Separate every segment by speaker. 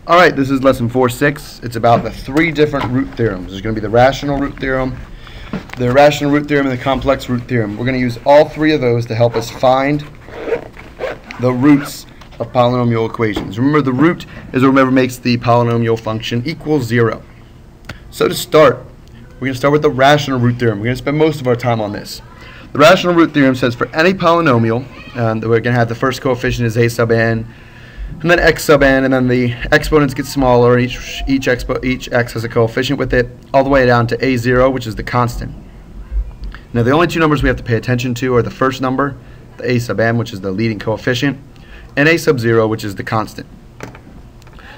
Speaker 1: Alright, this is lesson 4.6. It's about the three different root theorems. There's going to be the rational root theorem, the irrational root theorem, and the complex root theorem. We're going to use all three of those to help us find the roots of polynomial equations. Remember, the root is whatever makes the polynomial function equal 0. So to start, we're going to start with the rational root theorem. We're going to spend most of our time on this. The rational root theorem says for any polynomial, we're going to have the first coefficient is a sub n, and then x sub n, and then the exponents get smaller, and each x has a coefficient with it, all the way down to a0, which is the constant. Now the only two numbers we have to pay attention to are the first number, the a sub n, which is the leading coefficient, and a sub 0, which is the constant.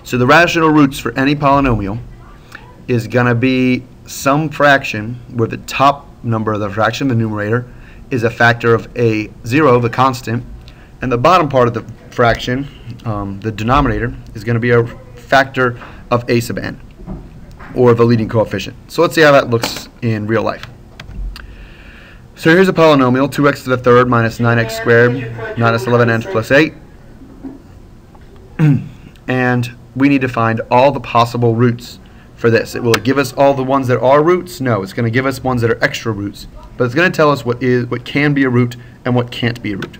Speaker 1: So the rational roots for any polynomial is going to be some fraction where the top number of the fraction, the numerator, is a factor of a0, the constant, and the bottom part of the fraction, the denominator, is going to be a factor of a sub n, or the leading coefficient. So let's see how that looks in real life. So here's a polynomial, 2x to the third minus 9x squared minus 11n plus 8. And we need to find all the possible roots for this. Will it give us all the ones that are roots? No, it's going to give us ones that are extra roots. But it's going to tell us what can be a root and what can't be a root.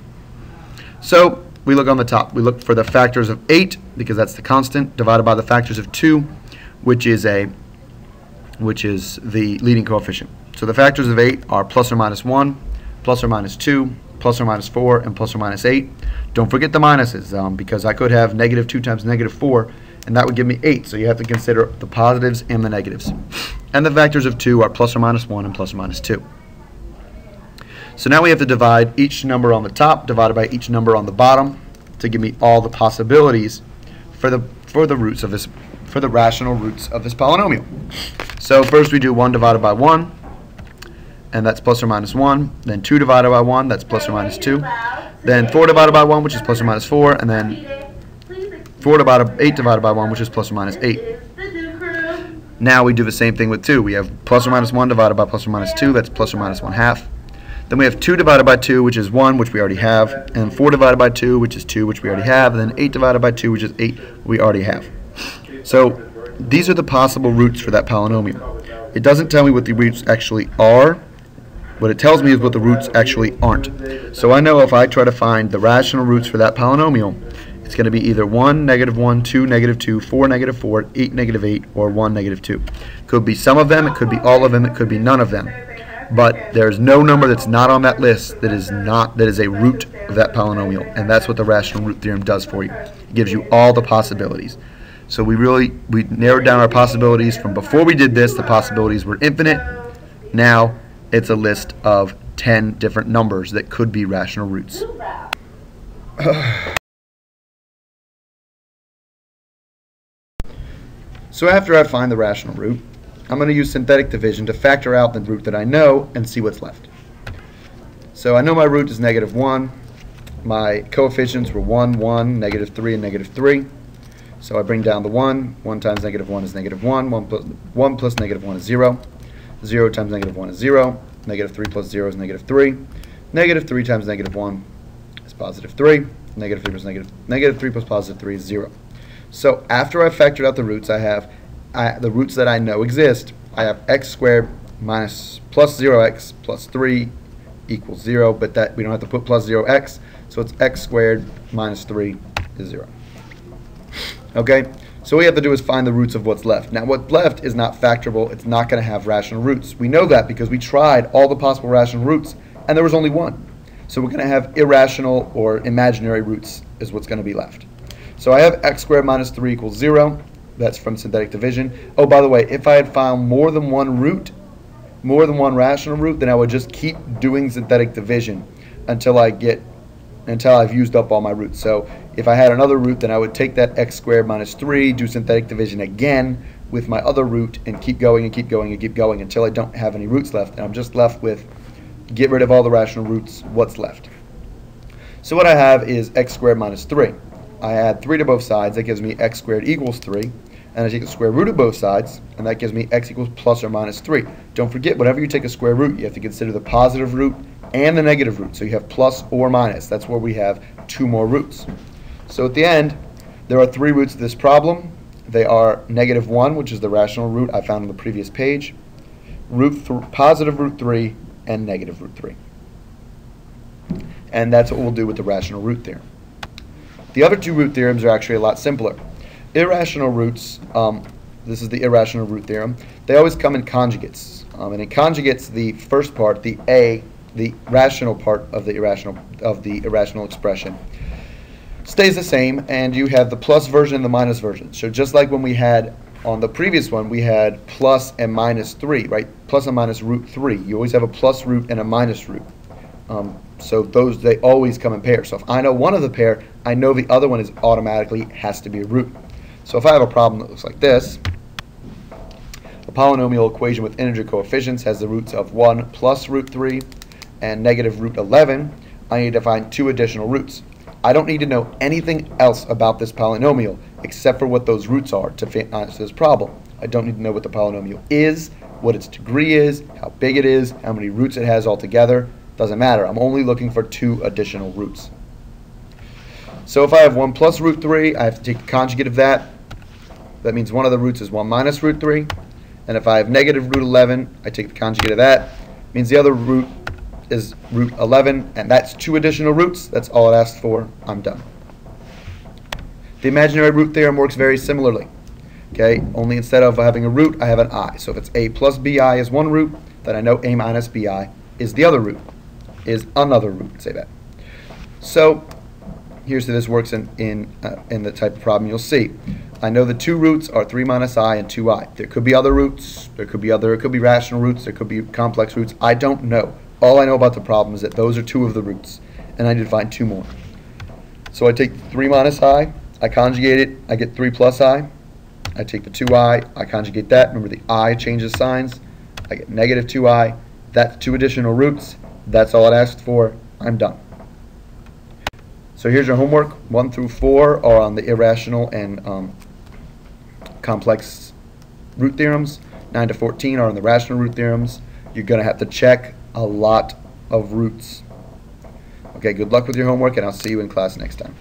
Speaker 1: So we look on the top. We look for the factors of 8, because that's the constant, divided by the factors of 2, which is the leading coefficient. So the factors of 8 are plus or minus 1, plus or minus 2, plus or minus 4, and plus or minus 8. Don't forget the minuses, because I could have negative 2 times negative 4, and that would give me 8. So you have to consider the positives and the negatives. And the factors of 2 are plus or minus 1 and plus or minus 2. So now we have to divide each number on the top divided by each number on the bottom to give me all the possibilities for the roots of this, for the rational roots of this polynomial. So first we do 1 divided by 1, and that's plus or minus 1. Then 2 divided by 1, that's plus or minus 2. Then 4 divided by 1, which is plus or minus 4, and then 8 divided by 1, which is plus or minus 8. Now we do the same thing with 2. We have plus or minus 1 divided by plus or minus 2, that's plus or minus 1/2. Then we have 2 divided by 2, which is 1, which we already have, and 4 divided by 2, which is 2, which we already have, and then 8 divided by 2, which is 8, we already have. So these are the possible roots for that polynomial. It doesn't tell me what the roots actually are. What it tells me is what the roots actually aren't. So I know if I try to find the rational roots for that polynomial, it's going to be either 1, negative 1, 2, negative 2, 4, negative 4, 8, negative 8, or 1, negative 2. It could be some of them, it could be all of them, it could be none of them. But there's no number that's not on that list that is a root of that polynomial, and that's what the rational root theorem does for you. It gives you all the possibilities. So we narrowed down our possibilities from before we did this. The possibilities were infinite. Now it's a list of 10 different numbers that could be rational roots. So after I find the rational root, I'm going to use synthetic division to factor out the root that I know and see what's left. So I know my root is negative 1. My coefficients were 1, 1, negative 3, and negative 3. So I bring down the 1. 1 times negative 1 is negative 1. 1 plus negative 1 is 0. 0 times negative 1 is 0. Negative 3 plus 0 is negative 3. Negative 3 times negative 1 is positive 3. Negative 3 plus negative 3 plus positive 3 is 0. So after I've factored out the roots, I have the roots that I know exist. I have x squared minus plus 0x plus 3 equals 0, but that we don't have to put plus 0x, so it's x squared minus 3 is 0. Okay, so what we have to do is find the roots of what's left. Now what's left is not factorable. It's not going to have rational roots. We know that because we tried all the possible rational roots and there was only one. So we're going to have irrational or imaginary roots is what's going to be left. So I have x squared minus 3 equals 0. That's from synthetic division. Oh, by the way, if I had found more than one root, more than one rational root, then I would just keep doing synthetic division until I've used up all my roots. So if I had another root, then I would take that x squared minus 3, do synthetic division again with my other root, and keep going and keep going and keep going until I don't have any roots left. And I'm just left with, get rid of all the rational roots, what's left. So what I have is x squared minus 3. I add 3 to both sides. That gives me x squared equals 3. And I take the square root of both sides, and that gives me x equals plus or minus 3. Don't forget, whenever you take a square root, you have to consider the positive root and the negative root. So you have plus or minus. That's where we have 2 more roots. So at the end, there are 3 roots to this problem. They are -1, which is the rational root I found on the previous page, positive root 3, and negative root 3. And that's what we'll do with the rational root theorem. The other two root theorems are actually a lot simpler. Irrational roots, this is the irrational root theorem, they always come in conjugates. And in conjugates, the first part, the a, the rational part of the irrational expression, stays the same, and you have the plus version and the minus version. So just like when we had on the previous one, we had plus and minus 3, right? Plus and minus root 3. You always have a plus root and a minus root. So they always come in pairs. So if I know one of the pair, I know the other one automatically has to be a root. So if I have a problem that looks like this, a polynomial equation with integer coefficients has the roots of 1 plus root 3 and negative root 11, I need to find two additional roots. I don't need to know anything else about this polynomial except for what those roots are to answer this problem. I don't need to know what the polynomial is, what its degree is, how big it is, how many roots it has altogether. Doesn't matter. I'm only looking for two additional roots. So if I have 1 plus root 3, I have to take the conjugate of that. That means one of the roots is 1 minus root 3. And if I have negative root 11, I take the conjugate of that. Means the other root is root 11, and that's two additional roots. That's all it asks for. I'm done. The imaginary root theorem works very similarly. Okay, only instead of having a root, I have an I. So if it's a plus bi is one root, then I know a minus bi is the other root, is another root. Say that. So here's how this works in the type of problem you'll see. I know the two roots are 3 minus I and 2i. There could be other roots. It could be rational roots. There could be complex roots. I don't know. All I know about the problem is that those are two of the roots, and I need to find two more. So I take 3 minus I conjugate it, I get 3 plus I take the 2i, I conjugate that. Remember, the I changes signs. I get negative 2i. That's two additional roots. That's all it asked for. I'm done. So here's your homework. 1 through 4 are on the irrational and complex root theorems. 9 to 14 are on the rational root theorems. You're going to have to check a lot of roots. Okay, good luck with your homework, and I'll see you in class next time.